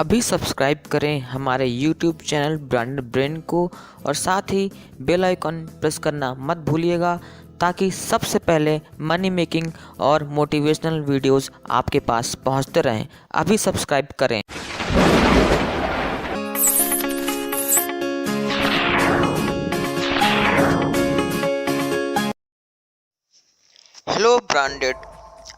अभी सब्सक्राइब करें हमारे YouTube चैनल ब्रांडेड ब्रेन को और साथ ही बेल आइकन प्रेस करना मत भूलिएगा ताकि सबसे पहले मनी मेकिंग और मोटिवेशनल वीडियोस आपके पास पहुंचते रहें। अभी सब्सक्राइब करें। हेलो ब्रांडेड,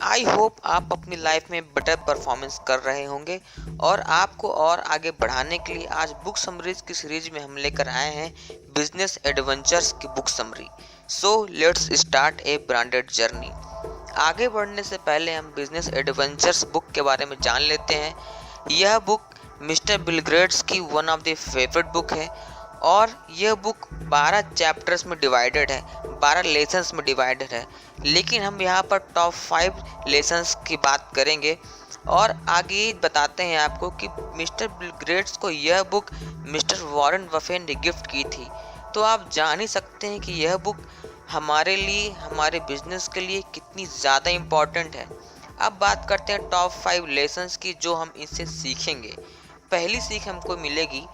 आई होप आप अपनी लाइफ में बेटर परफॉर्मेंस कर रहे होंगे और आपको और आगे बढ़ाने के लिए आज बुक समरीज की सीरीज में हम लेकर आए हैं बिजनेस एडवेंचर्स की book summary. So let's start A branded journey. आगे बढ़ने से पहले हम बिजनेस एडवेंचर्स बुक के बारे में जान लेते हैं। यह बुक मिस्टर बिल गेट्स की one of the favourite book है और यह बुक 12 चैप्टर्स में डिवाइडेड है, 12 लेसन्स में डिवाइडेड है। लेकिन हम यहाँ पर टॉप 5 लेसन्स की बात करेंगे और आगे बताते हैं आपको कि मिस्टर बिल गेट्स को यह बुक मिस्टर वॉरेन बफेट ने गिफ्ट की थी। तो आप जान ही सकते हैं कि यह बुक हमारे लिए, हमारे बिजनेस के लिए कितनी ज़्यादा इम्पॉर्टेंट है। अब बात करते हैं टॉप 5 लेसन्स की जो हम इससे सीखेंगे। पहली सीख हमको मिलेगी,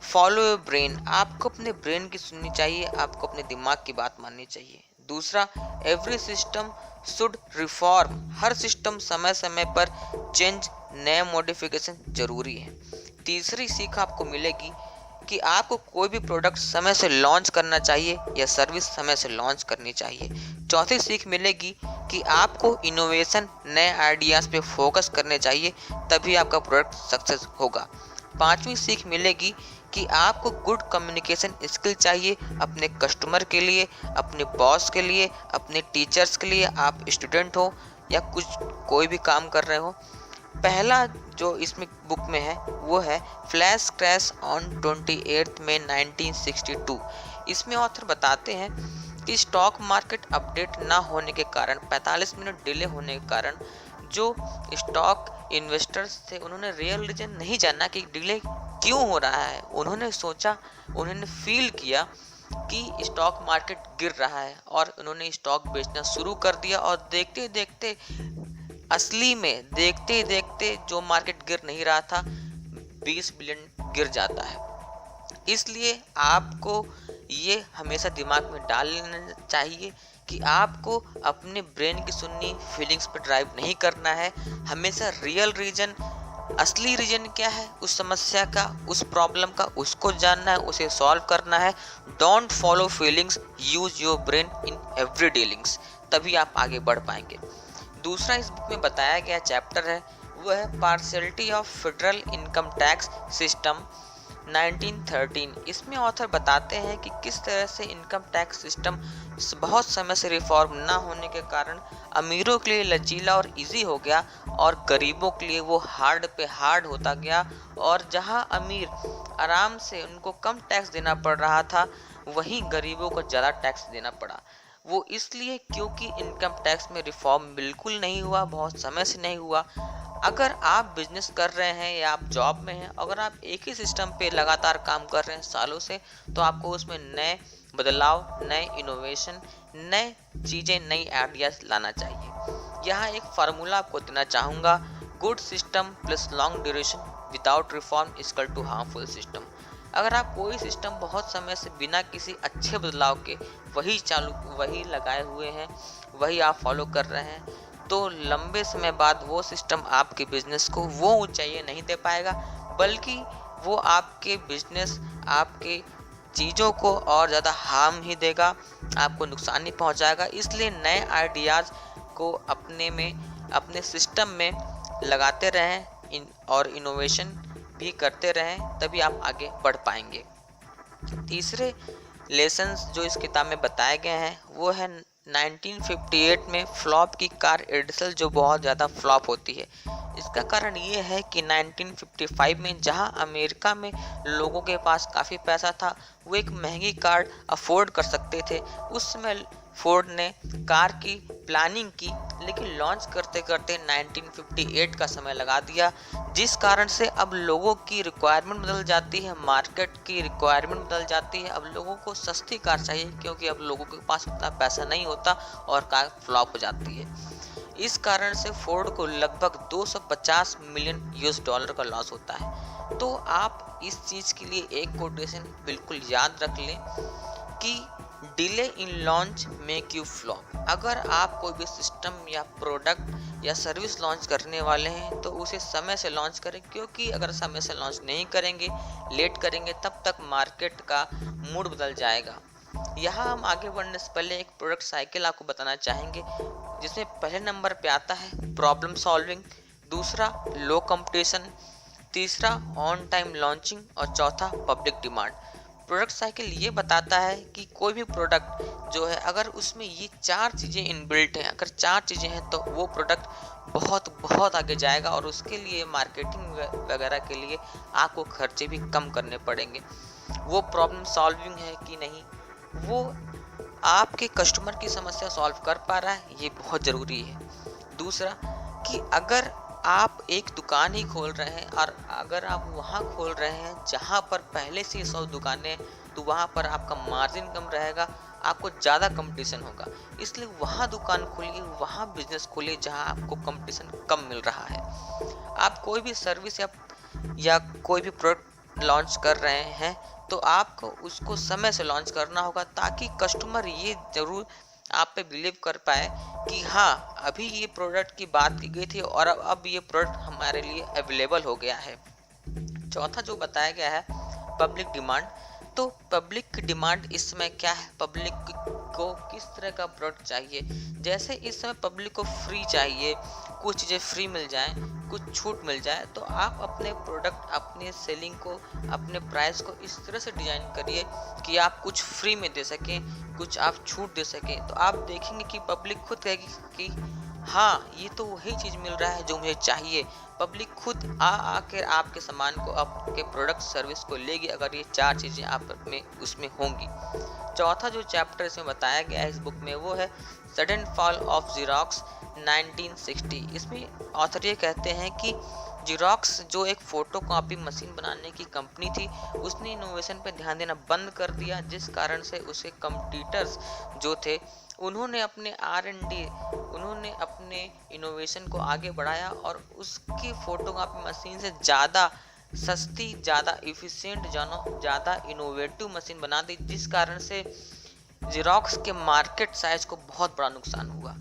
फॉलो योर ब्रेन। आपको अपने ब्रेन की सुननी चाहिए, आपको अपने दिमाग की बात माननी चाहिए। दूसरा, every system should reform. Her system समय समय पर चेंज, नए मॉडिफिकेशन जरूरी है। तीसरी सीख आपको मिलेगी कि आपको कोई भी प्रोडक्ट समय से लॉन्च करना चाहिए या सर्विस समय से लॉन्च करनी चाहिए। चौथी सीख मिलेगी कि आपको इनोवेशन, नए आइडियाज़ पे फोकस करने चाहिए, तभी आपका प्रोडक्ट सक्सेस होगा। पांचवी सीख मिलेगी कि आपको गुड कम्युनिकेशन स्किल चाहिए अपने कस्टमर के लिए, अपने बॉस के लिए, अपने टीचर्स के लिए, आप स्टूडेंट हो या कोई भी काम कर रहे हो। पहला जो इसमें बुक में है वो है फ्लैश क्रैश ऑन 28 मई 1962। इसमें ऑथर बताते हैं कि स्टॉक मार्केट अपडेट ना होने के कारण, 45 मिनट डिले होने के कारण जो स्टॉक इन्वेस्टर्स थे उन्होंने रियल रीजन नहीं जाना कि डिले क्यों हो रहा है। उन्होंने सोचा, उन्होंने फील किया कि स्टॉक मार्केट गिर रहा है और उन्होंने स्टॉक बेचना शुरू कर दिया और देखते देखते, असली में देखते देखते जो मार्केट गिर नहीं रहा था 20 बिलियन गिर जाता है। इसलिए आपको ये हमेशा दिमाग में डाल लेना चाहिए कि आपको अपने ब्रेन की सुननी, फीलिंग्स पर ड्राइव नहीं करना है। हमेशा रियल रीजन, असली रीजन क्या है उस समस्या का, उस प्रॉब्लम का, उसको जानना है, उसे सॉल्व करना है। Don't follow feelings, use your brain in every dealings, तभी आप आगे बढ़ पाएंगे। दूसरा इस बुक में बताया गया चैप्टर है वो है partiality of federal income tax system 1913। इसमें ऑथर बताते हैं कि किस तरह से इनकम टैक्स सिस्टम बहुत समय से रिफॉर्म ना होने के कारण अमीरों के लिए लचीला और इजी हो गया और गरीबों के लिए वो हार्ड पे हार्ड होता गया। और जहां अमीर आराम से उनको कम टैक्स देना पड़ रहा था, वहीं गरीबों को ज़्यादा टैक्स देना पड़ा। वो इसलिए क्योंकि इनकम टैक्स में रिफॉर्म बिल्कुल नहीं हुआ, बहुत समय से नहीं हुआ। अगर आप बिजनेस कर रहे हैं या आप जॉब में हैं, अगर आप एक ही सिस्टम पे लगातार काम कर रहे हैं सालों से, तो आपको उसमें नए बदलाव, नए इनोवेशन, नए चीज़ें, नई आइडियाज लाना चाहिए। यहाँ एक फार्मूला आपको देना चाहूँगा, good system plus long duration without reform equal to harmful system. अगर आप कोई सिस्टम बहुत समय से बिना किसी अच्छे बदलाव के वही लगाए हुए हैं, वही आप फॉलो कर रहे हैं, तो लंबे समय बाद वो सिस्टम आपके बिजनेस को वो ऊंचाई नहीं दे पाएगा, बल्कि वो आपके बिजनेस, आपके चीज़ों को और ज़्यादा हार्म ही देगा, आपको नुकसान ही पहुंचाएगा। इसलिए नए आइडियाज़ को अपने सिस्टम में लगाते रहें और इनोवेशन भी करते रहें, तभी आप आगे बढ़ पाएंगे। तीसरे लेसन्स जो इस किताब में बताए गए हैं वो है 1958 में फ्लॉप की कार एडिसल जो बहुत ज़्यादा फ्लॉप होती है। इसका कारण ये है कि 1955 में जहां अमेरिका में लोगों के पास काफ़ी पैसा था, वो एक महंगी कार अफोर्ड कर सकते थे। उस समय फोर्ड ने कार की प्लानिंग की, लेकिन लॉन्च करते करते 1958 का समय लगा दिया, जिस कारण से अब लोगों की रिक्वायरमेंट बदल जाती है, मार्केट की रिक्वायरमेंट बदल जाती है। अब लोगों को सस्ती कार चाहिए क्योंकि अब लोगों के पास उतना पैसा नहीं होता और कार फ्लॉप हो जाती है। इस कारण से फोर्ड को लगभग $250 मिलियन का लॉस होता है। तो आप इस चीज़ के लिए एक कोटेशन बिल्कुल याद रख लें कि delay in launch make you flop. अगर आप कोई भी सिस्टम या प्रोडक्ट या सर्विस लॉन्च करने वाले हैं तो उसे समय से लॉन्च करें, क्योंकि अगर समय से लॉन्च नहीं करेंगे, लेट करेंगे, तब तक मार्केट का मूड बदल जाएगा। यहाँ हम आगे बढ़ने से पहले एक प्रोडक्ट साइकिल आपको बताना चाहेंगे, जिसमें पहले नंबर पे आता है प्रॉब्लम सॉल्विंग, दूसरा लो कंपटीशन, तीसरा ऑन टाइम लॉन्चिंग और चौथा पब्लिक डिमांड। प्रोडक्ट साइकिल ये बताता है कि कोई भी प्रोडक्ट जो है, अगर उसमें ये 4 चीज़ें इनबिल्ट हैं, अगर 4 चीज़ें हैं, तो वो प्रोडक्ट बहुत बहुत आगे जाएगा और उसके लिए मार्केटिंग वगैरह के लिए आपको खर्चे भी कम करने पड़ेंगे। वो प्रॉब्लम सॉल्विंग है कि नहीं, वो आपके कस्टमर की समस्या सॉल्व कर पा रहा है, ये बहुत ज़रूरी है। दूसरा कि अगर आप एक दुकान ही खोल रहे हैं और अगर आप वहाँ खोल रहे हैं जहाँ पर पहले से 100 दुकानें हैं, तो वहाँ पर आपका मार्जिन कम रहेगा, आपको ज़्यादा कंपटीशन होगा। इसलिए वहाँ दुकान खोलिए, वहाँ बिजनेस खोलिए जहाँ आपको कंपटीशन कम मिल रहा है। आप कोई भी सर्विस या कोई भी प्रोडक्ट लॉन्च कर रहे हैं तो आपको उसको समय से लॉन्च करना होगा, ताकि कस्टमर ये ज़रूर आप पे बिलीव कर पाए कि हाँ, अभी ये प्रोडक्ट की बात की गई थी और अब ये प्रोडक्ट हमारे लिए अवेलेबल हो गया है। चौथा जो बताया गया है पब्लिक डिमांड, तो पब्लिक की डिमांड इस समय क्या है, पब्लिक को किस तरह का प्रोडक्ट चाहिए। जैसे इस समय पब्लिक को फ्री चाहिए, कुछ चीज़ें फ्री मिल जाएं, कुछ छूट मिल जाए, तो आप अपने प्रोडक्ट, अपने सेलिंग को, अपने प्राइस को इस तरह से डिज़ाइन करिए कि आप कुछ फ्री में दे सकें, कुछ आप छूट दे सकें। तो आप देखेंगे कि पब्लिक खुद कहेगी कि हाँ, ये तो वही चीज़ मिल रहा है जो मुझे चाहिए। पब्लिक खुद आकर आपके सामान को, आपके प्रोडक्ट सर्विस को लेगी, अगर ये 4 चीज़ें आप में उसमें होंगी। चौथा जो चैप्टर इसमें बताया गया है इस बुक में, वो है सडन फॉल ऑफ ज़ेरॉक्स 1960। इसमें ऑथर ये कहते हैं कि ज़ेरॉक्स जो एक फ़ोटो कॉपी मशीन बनाने की कंपनी थी, उसने इनोवेशन पे ध्यान देना बंद कर दिया, जिस कारण से उसके कॉम्पिटिटर्स जो थे उन्होंने अपने R&D, उन्होंने अपने इनोवेशन को आगे बढ़ाया और उसकी फ़ोटोकॉपी मशीन से ज़्यादा सस्ती, ज़्यादा इफ़िशिएंट, ज़्यादा इनोवेटिव मशीन बना दी, जिस कारण से ज़ेरॉक्स के मार्केट साइज को बहुत बड़ा नुकसान हुआ।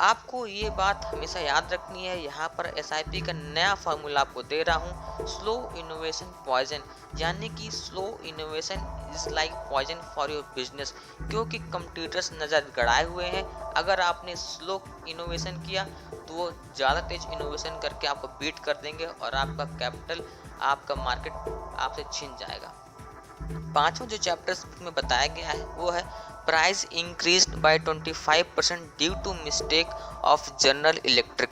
आपको ये बात हमेशा याद रखनी है। यहाँ पर SIP का नया फार्मूला आपको दे रहा हूँ, स्लो इनोवेशन पॉइजन, यानी कि slow innovation is like poison for your business, क्योंकि कंपटीटर्स नज़र गड़ाए हुए हैं। अगर आपने स्लो इनोवेशन किया तो वो ज़्यादा तेज इनोवेशन करके आपको बीट कर देंगे और आपका कैपिटल, आपका मार्केट आपसे छीन जाएगा। पांचवा जो चैप्टर्स में बताया गया है वो है price increased by 25% due to mistake of General Electric.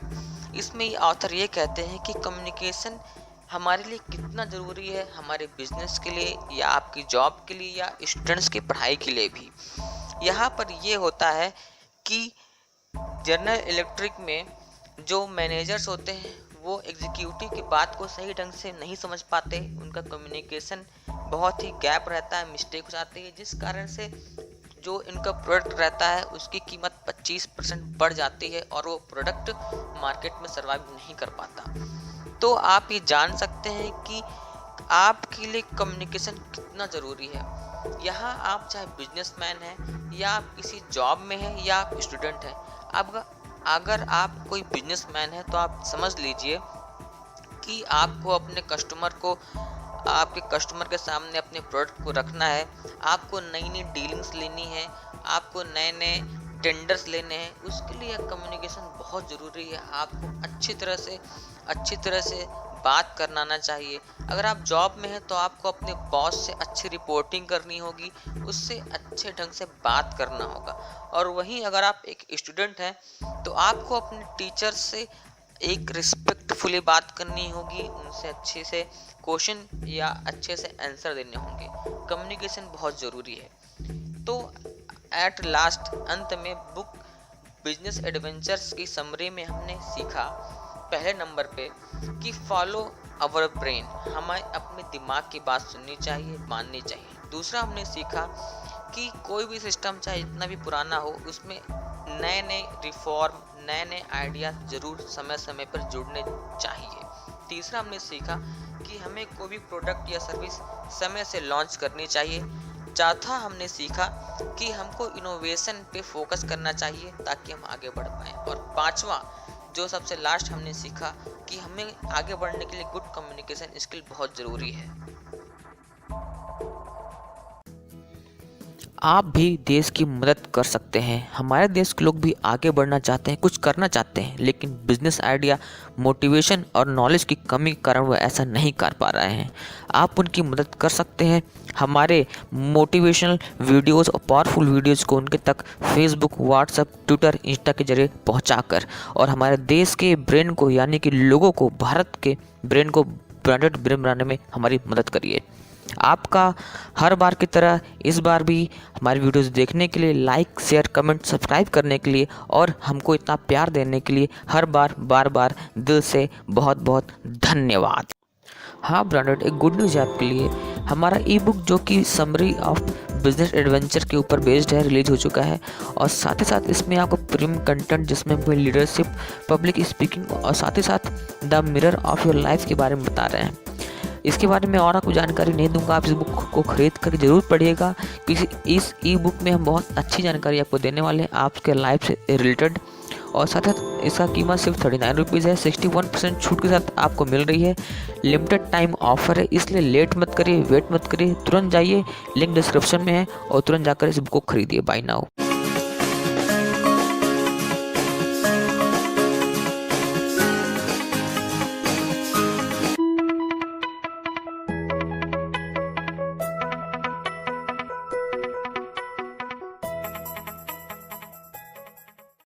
इसमें ऑथर ये कहते हैं कि कम्युनिकेशन हमारे लिए कितना ज़रूरी है, हमारे बिजनेस के लिए या आपकी जॉब के लिए या स्टूडेंट्स की पढ़ाई के लिए भी। यहाँ पर ये होता है कि जनरल इलेक्ट्रिक में जो मैनेजर्स होते हैं वो एग्जीक्यूटिव की बात को सही ढंग से नहीं समझ पाते, उनका कम्युनिकेशन बहुत ही गैप रहता है, मिस्टेक हो जाती है, जिस कारण से जो इनका प्रोडक्ट रहता है उसकी कीमत 25% बढ़ जाती है और वो प्रोडक्ट मार्केट में सर्वाइव नहीं कर पाता। तो आप ये जान सकते हैं कि आपके लिए कम्युनिकेशन कितना ज़रूरी है। यहाँ आप चाहे बिजनेसमैन हैं या आप किसी जॉब में हैं या आप स्टूडेंट हैं, अगर आप कोई बिजनेसमैन है तो आप समझ लीजिए कि आपको अपने कस्टमर को, आपके कस्टमर के सामने अपने प्रोडक्ट को रखना है, आपको नई नई डीलिंग्स लेनी है, आपको नए नए टेंडर्स लेने हैं, उसके लिए कम्युनिकेशन बहुत ज़रूरी है। आपको अच्छी तरह से बात करना आना चाहिए। अगर आप जॉब में हैं तो आपको अपने बॉस से अच्छी रिपोर्टिंग करनी होगी, उससे अच्छे ढंग से बात करना होगा। और वहीं अगर आप एक स्टूडेंट हैं तो आपको अपने टीचर से एक रिस्पेक्टफुली बात करनी होगी, उनसे अच्छे से क्वेश्चन या अच्छे से आंसर देने होंगे। कम्युनिकेशन बहुत ज़रूरी है। तो एट लास्ट, अंत में बुक बिजनेस एडवेंचर्स की समरी में हमने सीखा पहले नंबर पे कि फॉलो आवर ब्रेन, हमें अपने दिमाग की बात सुननी चाहिए, माननी चाहिए। दूसरा हमने सीखा कि कोई भी सिस्टम चाहे जितना भी पुराना हो, उसमें नए नए रिफॉर्म, नए नए आइडिया ज़रूर समय समय पर जुड़ने चाहिए। तीसरा हमने सीखा कि हमें कोई भी प्रोडक्ट या सर्विस समय से लॉन्च करनी चाहिए। चौथा हमने सीखा कि हमको इनोवेशन पे फोकस करना चाहिए ताकि हम आगे बढ़ पाएँ। और पांचवा जो सबसे लास्ट हमने सीखा कि हमें आगे बढ़ने के लिए गुड कम्युनिकेशन स्किल बहुत ज़रूरी है। आप भी देश की मदद कर सकते हैं। हमारे देश के लोग भी आगे बढ़ना चाहते हैं, कुछ करना चाहते हैं, लेकिन बिजनेस आइडिया, मोटिवेशन और नॉलेज की कमी के कारण वह ऐसा नहीं कर पा रहे हैं। आप उनकी मदद कर सकते हैं हमारे मोटिवेशनल वीडियोस और पावरफुल वीडियोस को उनके तक फेसबुक, व्हाट्सएप, ट्विटर, इंस्टा के जरिए पहुंचाकर, और हमारे देश के ब्रेन को यानी कि लोगों को, भारत के ब्रेन को ब्रांडेड ब्रेन बनाने में हमारी मदद करिए। आपका हर बार की तरह इस बार भी हमारी वीडियोस देखने के लिए, लाइक, शेयर, कमेंट, सब्सक्राइब करने के लिए और हमको इतना प्यार देने के लिए हर बार दिल से बहुत बहुत धन्यवाद। हाँ ब्रांडेड, एक गुड न्यूज़ है आपके लिए। हमारा ई बुक जो कि समरी ऑफ बिजनेस एडवेंचर के ऊपर बेस्ड है, रिलीज हो चुका है। और साथ ही साथ इसमें आपको प्रीमियम कंटेंट जिसमें लीडरशिप, पब्लिक स्पीकिंग और साथ ही साथ the mirror of your life के बारे में बता रहे हैं। इसके बारे में और आपको जानकारी नहीं दूंगा, आप इस बुक को खरीद कर जरूर पढ़िएगा, क्योंकि इस ई बुक में हम बहुत अच्छी जानकारी आपको देने वाले हैं आपके लाइफ से रिलेटेड। और साथ ही इसका कीमत सिर्फ 39 रुपीज़ है। 61% छूट के साथ आपको मिल रही है। लिमिटेड टाइम ऑफर है, इसलिए लेट मत करिए, वेट मत करिए, तुरंत जाइए, लिंक डिस्क्रिप्शन में है और तुरंत जाकर इस बुक को खरीदिए। Buy now.